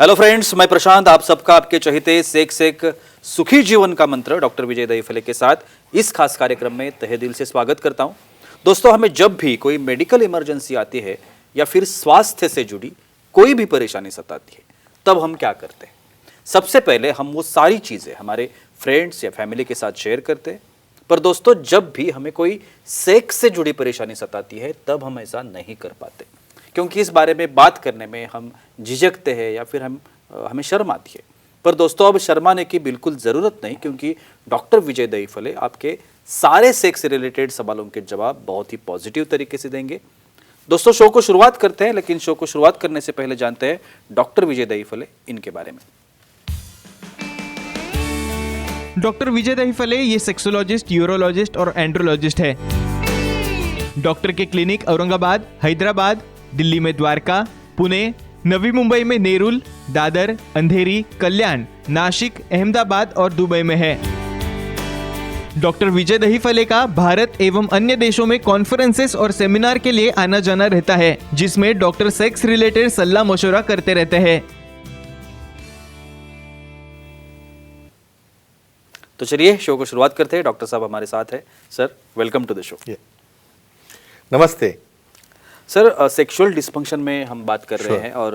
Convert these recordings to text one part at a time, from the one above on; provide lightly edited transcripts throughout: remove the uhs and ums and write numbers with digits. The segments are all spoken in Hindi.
हेलो फ्रेंड्स, मैं प्रशांत आप सबका आपके चहेते सेक्स एक सुखी जीवन का मंत्र डॉक्टर विजय दहीफले के साथ इस खास कार्यक्रम में तहे दिल से स्वागत करता हूं। दोस्तों, हमें जब भी कोई मेडिकल इमरजेंसी आती है या फिर स्वास्थ्य से जुड़ी कोई भी परेशानी सताती है, तब हम क्या करते हैं? सबसे पहले हम वो सारी चीजें हमारे फ्रेंड्स या फैमिली के साथ शेयर करते हैं। पर दोस्तों, जब भी हमें कोई सेक्स से जुड़ी परेशानी सताती है, तब हम ऐसा नहीं कर पाते, क्योंकि इस बारे में बात करने में हम झिझकते हैं या फिर हमें शर्म आती है। पर दोस्तों, अब शर्माने की बिल्कुल ज़रूरत नहीं, क्योंकि डॉक्टर विजय दहीफले आपके सारे सेक्स से रिलेटेड सवालों के जवाब बहुत ही पॉजिटिव तरीके से देंगे। दोस्तों, शो को शुरुआत करते हैं, लेकिन शो को शुरुआत करने से पहले जानते हैं डॉक्टर विजय दहीफले इनके बारे में। डॉक्टर विजय दहीफले ये सेक्सोलॉजिस्ट, यूरोलॉजिस्ट और एंड्रोलॉजिस्ट है। डॉक्टर के क्लिनिक औरंगाबाद, हैदराबाद, दिल्ली में द्वारका, पुणे, नवी मुंबई में नेरुल, दादर, अंधेरी, कल्याण, नासिक, अहमदाबाद और दुबई में है। डॉक्टर विजय दहीफले का भारत एवं अन्य देशों में कॉन्फ्रेंसेस और सेमिनार के लिए आना जाना रहता है, जिसमें डॉक्टर सेक्स रिलेटेड सलाह मशवरा करते रहते हैं। तो चलिए शो को शुरुआत करते हैं। डॉक्टर साहब हमारे साथ है। Sir, welcome to the show. नमस्ते सर, सेक्सुअल डिस्फंक्शन में हम बात कर रहे हैं और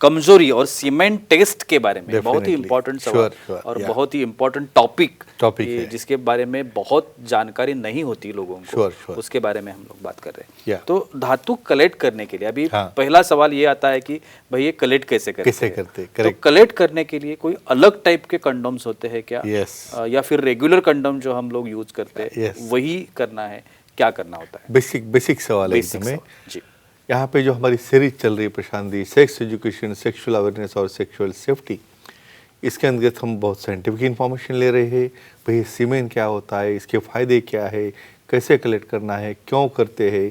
कमजोरी और सीमेंट टेस्ट के बारे में बहुत ही इंपॉर्टेंट सवाल और बहुत ही इंपॉर्टेंट टॉपिक है, जिसके बारे में बहुत जानकारी नहीं होती लोगों को। उसके बारे में हम लोग बात कर रहे हैं। तो धातु कलेक्ट करने के लिए अभी पहला सवाल ये आता है कि भाई ये कलेक्ट कैसे करते? तो कलेक्ट करने के लिए कोई अलग टाइप के कंडोम्स होते हैं क्या? या फिर रेगुलर कंडोम जो हम लोग यूज करते हैं वही करना है? क्या करना होता है? बेसिक सवाल है इसमें। यहाँ पे जो हमारी सीरीज चल रही है Prashant ji, sex education, sexual awareness और सेक्सुअल सेफ्टी, इसके अंतर्गत हम बहुत साइंटिफिक इन्फॉर्मेशन ले रहे हैं। भाई सीमेन क्या होता है, इसके फ़ायदे क्या है, कैसे कलेक्ट करना है, क्यों करते हैं,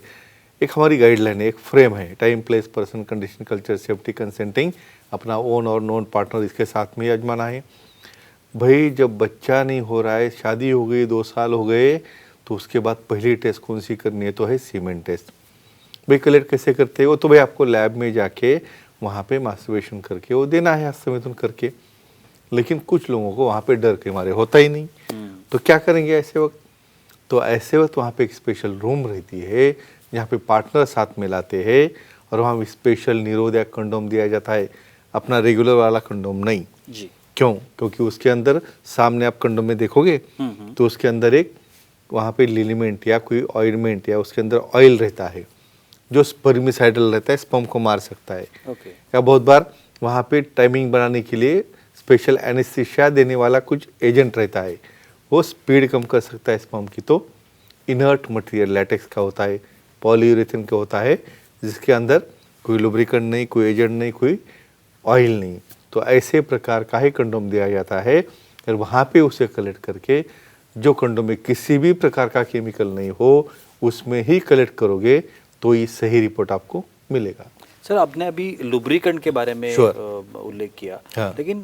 एक हमारी गाइडलाइन है, एक फ्रेम है, time, place, person, condition, culture, safety, consenting, अपना ओन और नॉन पार्टनर इसके साथ में आजमाना है। भाई जब बच्चा नहीं हो रहा है, शादी हो गई, 2 साल हो गए, तो उसके बाद पहली टेस्ट कौन सी करनी है? तो है सीमेन टेस्ट। भाई कलेक्ट कैसे करते हैं वो? तो भाई आपको लैब में जाके वहाँ पे मास्टरबेशन करके वो देना है, हस्तमिथुन करके। लेकिन कुछ लोगों को वहाँ पे डर के मारे होता ही नहीं, तो क्या करेंगे ऐसे वक्त? तो ऐसे वक्त वहाँ पे एक स्पेशल रूम रहती है जहाँ पे पार्टनर साथ में लाते हैं और वहाँ स्पेशल निरोधक कंडोम दिया जाता है, अपना रेगुलर वाला कंडोम नहीं जी। क्यों? क्योंकि उसके अंदर सामने आप कंडोम में देखोगे तो उसके अंदर एक वहाँ पे लिलिमेंट या कोई ऑइलमेंट या उसके अंदर ऑयल रहता है जो स्पर्मिसाइडल रहता है, स्पर्म को मार सकता है। या बहुत बार वहाँ पे टाइमिंग बनाने के लिए स्पेशल एनेस्थीसिया देने वाला कुछ एजेंट रहता है, वो स्पीड कम कर सकता है स्पर्म की। तो इनर्ट मटेरियल लैटेक्स का होता है, पॉलीयूरेथेन का होता है, जिसके अंदर कोई लुब्रिकेंट नहीं, कोई एजेंट नहीं, कोई ऑयल नहीं। तो ऐसे प्रकार का ही कंडोम दिया जाता है और वहाँ पे उसे कलेक्ट करके जो कंडोम में किसी भी प्रकार का केमिकल नहीं हो उसमें ही कलेक्ट करोगे तो ये सही रिपोर्ट आपको मिलेगा। सर, आपने अभी लुब्रिकेंट के बारे में उल्लेख किया, लेकिन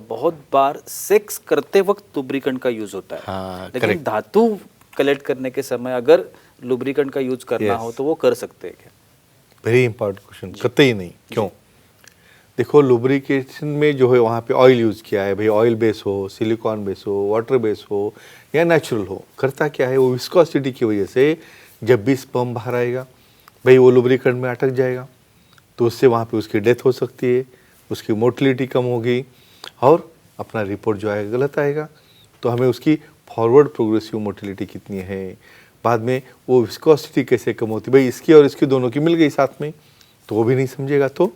बहुत बार सेक्स करते वक्त लुब्रिकेंट का यूज होता है, लेकिन धातु कलेक्ट करने के समय अगर लुब्रिकेंट का यूज करना हो तो वो कर सकते हैं क्या? Very important question. कतई नहीं। क्यों? देखो, लुब्रिकेशन में जो है वहाँ पे ऑयल यूज़ किया है। भाई ऑयल बेस हो, सिलिकॉन बेस हो, वाटर बेस हो या नेचुरल हो, करता क्या है वो विस्कोसिटी की वजह से जब भी स्पर्म बाहर आएगा भाई वो लुब्रिकेंट में अटक जाएगा, तो उससे वहाँ पे उसकी डेथ हो सकती है, उसकी मोटिलिटी कम होगी और अपना रिपोर्ट जो आएगा गलत आएगा। तो हमें उसकी फॉरवर्ड प्रोग्रेसिव मोटिलिटी कितनी है, बाद में वो विस्कोसिटी कैसे कम होती, भाई इसकी और इसकी दोनों की मिल गई साथ में, तो वो भी नहीं समझेगा। तो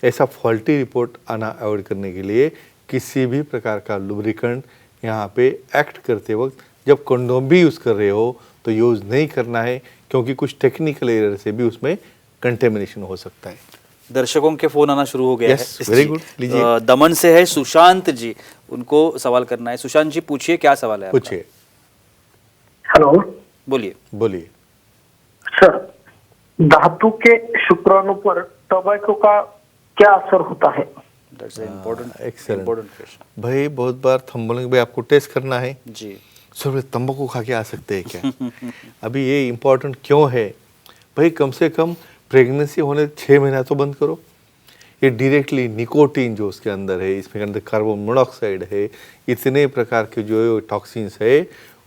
ऐसा फॉल्टी रिपोर्ट आना अवॉइड करने के लिए किसी भी प्रकार का लुब्रिकेंट यहाँ पे एक्ट करते वक्त जब कंडोम भी यूज़ कर रहे हो तो यूज़ नहीं करना है, क्योंकि कुछ टेक्निकल एरर से भी उसमें कंटेमिनेशन हो सकता है। दर्शकों के फोन आना शुरू हो गया है। वेरी गुड, लीजिए। दमन से है सुशांत जी, उनको सवाल करना है। सुशांत जी, पूछिए, क्या सवाल है? पूछिए। हेलो, बोलिए। सर, धातु के शुक्राणु पर टोबैको का क्या असर होता है? Excellent question. भाई बहुत बार हम बोलेंगे भाई आपको टेस्ट करना है जी, सर तंबाकू खा के आ सकते हैं क्या? अभी ये इम्पोर्टेंट क्यों है? भाई कम से कम प्रेगनेंसी होने 6 महीना तो बंद करो। ये डायरेक्टली निकोटीन जो उसके अंदर है, इसमें अंदर कार्बन मोनोऑक्साइड है, इतने प्रकार के जो टॉक्सिन्स है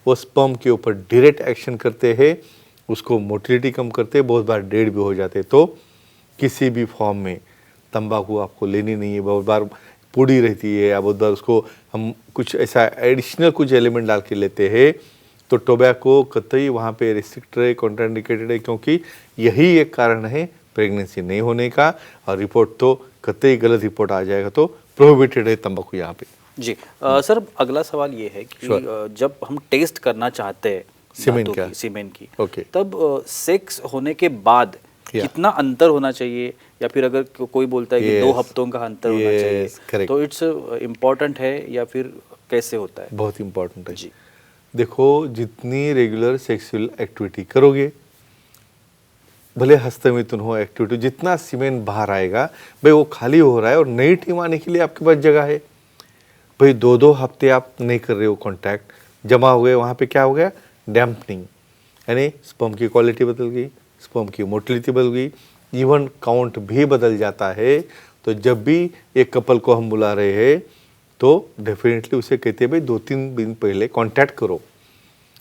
वो स्पर्म के ऊपर डायरेक्ट एक्शन करते हैं, उसको मोटिलिटी कम करते हैं, बहुत बार डेड भी हो जाते हैं। तो किसी भी फॉर्म में तंबाकू आपको लेनी नहीं है, बहुत बार पूड़ी रहती है या बहुत बार उसको हम कुछ ऐसा एडिशनल कुछ एलिमेंट डाल के लेते हैं, तो टोबैको कतई वहाँ पे रिस्ट्रिक्टेड है, कॉन्ट्राइंडिकेटेड है, क्योंकि यही एक कारण है प्रेगनेंसी नहीं होने का। और रिपोर्ट तो कतई गलत रिपोर्ट आ जाएगा तो प्रोहिबिटेड है तंबाकू यहाँ पे। जी सर, अगला सवाल ये है कि जब हम टेस्ट करना चाहते हैं सीमेन की ओके। तब सेक्स होने के बाद कितना अंतर होना चाहिए, या फिर अगर कोई बोलता है कि 2 हफ्तों का अंतर होना चाहिए, correct. तो इट्स इम्पोर्टेंट है या फिर कैसे होता है? बहुत इम्पोर्टेंट है जी। देखो, जितनी रेगुलर सेक्सुअल एक्टिविटी करोगे, भले हफ्ते में तुम हो एक्टिविटी, जितना सीमेन बाहर आएगा भाई वो खाली हो रहा है और नई टीम आने के लिए आपके पास जगह है। भाई 2-2 हफ्ते आप नहीं कर रहे हो कॉन्टैक्ट, जमा हो गए, वहाँ पे क्या हो गया, डैम्पनिंग, यानी स्पर्म की क्वालिटी बदल गई, स्पर्म की मोटिलिटी बदल गई, इवन काउंट भी बदल जाता है। तो जब भी एक कपल को हम बुला रहे हैं तो डेफिनेटली उसे कहते हैं भाई 2-3 दिन पहले कांटेक्ट करो,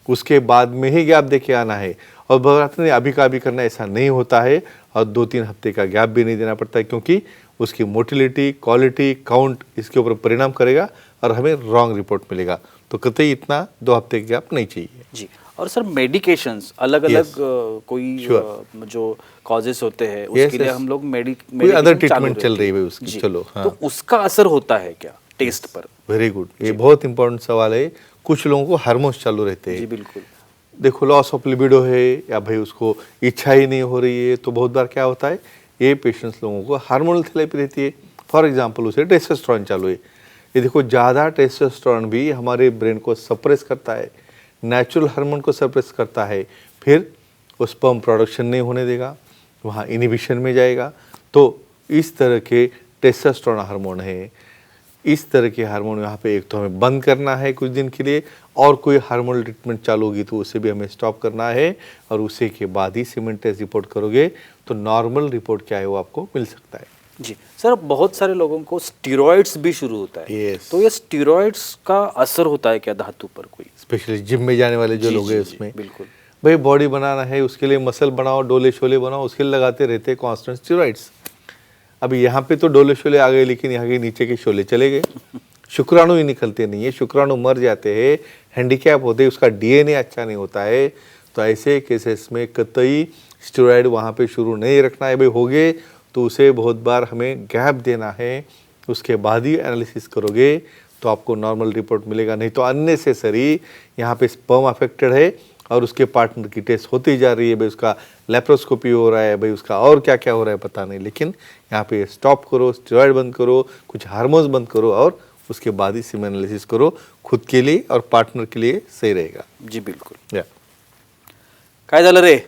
उसके बाद में ही गैप देके आना है। और बताते नहीं अभी का अभी करना, ऐसा नहीं होता है, और 2-3 हफ्ते का गैप भी नहीं देना पड़ता है, क्योंकि उसकी मोटिलिटी, क्वालिटी, काउंट इसके ऊपर परिणाम करेगा और हमें रॉन्ग रिपोर्ट मिलेगा। तो कतई इतना 2 हफ्ते का गैप नहीं चाहिए। जी। और सर मेडिकेशंस अलग अलग कोई जो कॉजेस होते हैं उसके लिए हम लोग कोई अदर ट्रीटमेंट चल रही है उसकी, चलो हाँ। तो उसका असर होता है क्या टेस्ट पर? वेरी गुड, ये बहुत इंपॉर्टेंट सवाल है। कुछ लोगों को हार्मोन्स चालू रहते हैं। जी बिल्कुल। देखो, लॉस ऑफ लिबिडो है या भाई उसको इच्छा ही नहीं हो रही है, तो बहुत बार क्या होता है, ये पेशेंट्स लोगों को हार्मोनल थेरेपी रहती है। फॉर एग्जांपल उसे टेस्टोस्टेरोन चालू है, ये देखो ज़्यादा टेस्टोस्टेरोन भी हमारे ब्रेन को सप्रेस करता है, नेचुरल हार्मोन को सप्रेस करता है, फिर वो स्पर्म प्रोडक्शन नहीं होने देगा, वहाँ इनिबिशन में जाएगा। तो इस तरह के टेस्टोस्टेरोन हार्मोन है, इस तरह के हार्मोन यहाँ पे एक तो हमें बंद करना है कुछ दिन के लिए, और कोई हार्मोनल ट्रीटमेंट चालू होगी तो उसे भी हमें स्टॉप करना है, और उसी के बाद ही सीमेन टेस्ट रिपोर्ट करोगे तो नॉर्मल रिपोर्ट क्या है वो आपको मिल सकता है। जी सर, बहुत सारे लोगों को स्टीरॉइड्स भी शुरू होता है। Yes. तो ये स्टीरॉइड्स का असर होता है क्या धातु पर कोई? स्पेशली जिम में जाने वाले जो जी, लोग जी, हैं जी, उसमें बिल्कुल। भाई बॉडी बनाना है, उसके लिए मसल बनाओ, डोले शोले बनाओ, उसके लिए लगाते रहते हैं कॉन्स्टेंट स्टीरॉइड्स। अभी यहाँ पे तो डोले शोले आ गए, लेकिन यहाँ के नीचे के शोले चले गए, शुक्राणु ही निकलते नहीं है, शुक्राणु मर जाते हैं, हैंडीकैप होते हैं, उसका डीएनए अच्छा नहीं होता है। तो ऐसे केसेस में कतई स्टेरॉइड वहाँ पे शुरू नहीं रखना है। भाई हो गए तो उसे बहुत बार हमें गैप देना है, उसके बाद ही एनालिसिस करोगे तो आपको नॉर्मल रिपोर्ट मिलेगा। नहीं तो अननेसेसरी यहाँ पे स्पर्म अफेक्टेड है और उसके पार्टनर की टेस्ट होती जा रही है, भाई उसका लेप्रोस्कोपी हो रहा है, भाई उसका और क्या क्या हो रहा है पता नहीं। लेकिन यहाँ पे स्टॉप करो, स्टेरॉइड बंद करो, कुछ हार्मोन्स बंद करो, और उसके बाद ही सीमेन एनालिसिस करो, खुद के लिए और पार्टनर के लिए सही रहेगा। जी बिल्कुल। या काय झालं रे?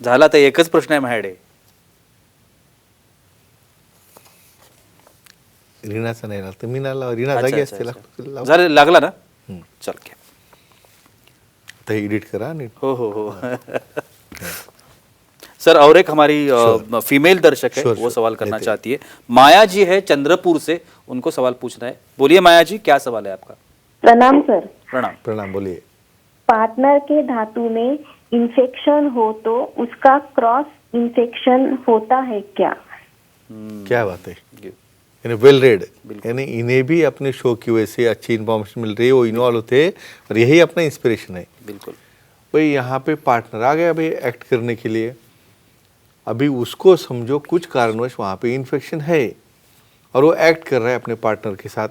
झाला तर एकच प्रश्न आहे माझ्याकडे. रीनाचा नाही लागला तर मी नाही लावा, रीना अच्छा, जागी अच्छा, असते अच्छा. लाव. झालं, लागला ना? चल घ्या. आता एडिट करा नीट. हो हो हो. सर और एक हमारी फीमेल दर्शक है, Sure, वो sure. सवाल करना लेते चाहती है. माया जी है चंद्रपुर से, उनको सवाल पूछना है. बोलिए माया जी, क्या सवाल है आपका? प्रणाम सर। प्रणाम. प्रणाम, बोलिए. पार्टनर के धातु में इंफेक्शन हो तो उसका क्रॉस इंफेक्शन होता है क्या? क्या बात है, जी. यानी वेल रेड, यानी इन्हें भी अपने शो की वजह से अच्छी इन्फॉर्मेशन मिल रही है, वो इन्वॉल्व होते हैं और यही अपना इंस्पिरेशन है. बिल्कुल. भाई यहाँ पे पार्टनर आ गया भाई एक्ट करने के लिए, अभी उसको समझो कुछ कारणवश वहाँ पे इन्फेक्शन है और वो एक्ट कर रहा है अपने पार्टनर के साथ.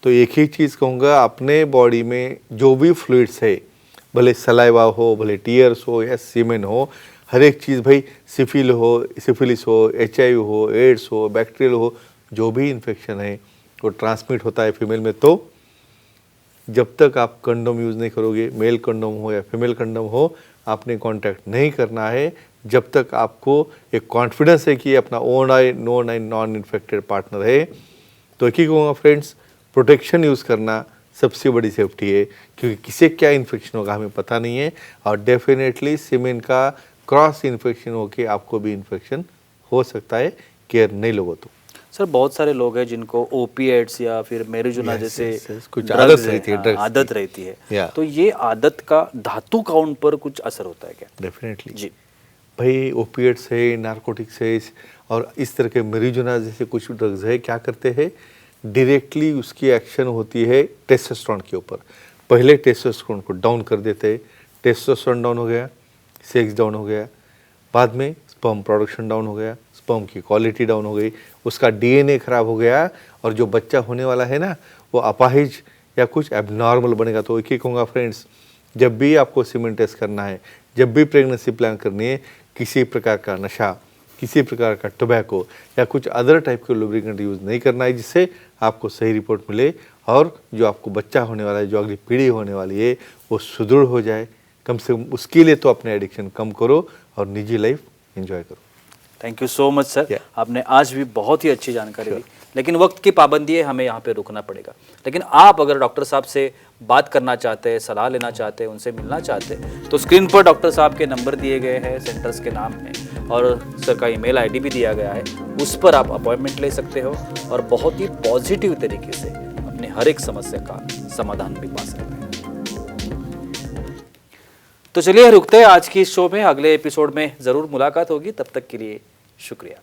तो एक ही चीज़ कहूँगा, अपने बॉडी में जो भी फ्लूइड्स है, भले सलाइवा हो, भले टीयर्स हो या सीमेन हो, हर एक चीज़, भाई सिफिलिस हो, HIV हो, एड्स हो, बैक्टीरियल हो, जो भी इन्फेक्शन है वो ट्रांसमिट होता है फीमेल में. तो जब तक आप कंडोम यूज़ नहीं करोगे, मेल कंडोम हो या फीमेल कंडोम हो, आपने कांटेक्ट नहीं करना है जब तक आपको एक कॉन्फिडेंस है कि अपना own I non infected partner है. तो एक ही कहूँगा फ्रेंड्स, प्रोटेक्शन यूज़ करना सबसे बड़ी सेफ्टी है, क्योंकि किसे क्या इन्फेक्शन होगा हमें पता नहीं है. और डेफिनेटली सीमेन का क्रॉस इन्फेक्शन होके आपको भी इन्फेक्शन हो सकता है, केयर नहीं लोगो तो। सर बहुत सारे लोग हैं जिनको ओपिएट्स या फिर मेरिजुना Yes, जैसे yes, yes, कुछ drugs आदत है, रहती है, हाँ, drugs आदत की। रहती है, Yeah. तो ये आदत का धातु काउंट पर कुछ असर होता है क्या? डेफिनेटली जी भाई, ओपिएट्स है, नारकोटिक्स है और इस तरह के मेरिजुना जैसे कुछ ड्रग्स है, क्या करते हैं डायरेक्टली उसकी एक्शन होती है टेस्टोस्टेरोन के ऊपर। पहले टेस्टोस्टेरोन को डाउन कर देते हैं, टेस्टोस्टेरोन डाउन हो गया, सेक्स डाउन हो गया, बाद में स्पर्म प्रोडक्शन डाउन हो गया, स्पर्म की क्वालिटी डाउन हो गई, उसका डीएनए खराब हो गया और जो बच्चा होने वाला है ना वो अपाहिज या कुछ एबनॉर्मल बनेगा। तो एक ही कहूँगा फ्रेंड्स, जब भी आपको सीमेंट टेस्ट करना है, जब भी प्रेगनेंसी प्लान करनी है, किसी प्रकार का नशा, किसी प्रकार का टोबैको या कुछ अदर टाइप के लुब्रिकेंट यूज़ नहीं करना है, जिससे आपको सही रिपोर्ट मिले और जो आपको बच्चा होने वाला है, जो अगली पीढ़ी होने वाली है, वो सुदृढ़ हो जाए। कम से कम उसके लिए तो अपने एडिक्शन कम करो और निजी लाइफ एंजॉय करो। Thank you so much sir, Yeah. आपने आज भी बहुत ही अच्छी जानकारी दी, लेकिन वक्त की पाबंदी है, हमें यहाँ पे रुकना पड़ेगा। लेकिन आप अगर डॉक्टर साहब से बात करना चाहते हैं, सलाह लेना चाहते हैं, उनसे मिलना चाहते हैं, तो स्क्रीन पर डॉक्टर साहब के नंबर दिए गए हैं, सेंटर्स के नाम हैं और सर का ईमेल आईडी भी दिया गया है, उस पर आप अपॉइंटमेंट ले सकते हो और बहुत ही पॉजिटिव तरीके से अपनी हर एक समस्या का समाधान भी पा सकते हैं। तो चलिए रुकते हैं आज की इस शो में, अगले एपिसोड में ज़रूर मुलाकात होगी, तब तक के लिए शुक्रिया।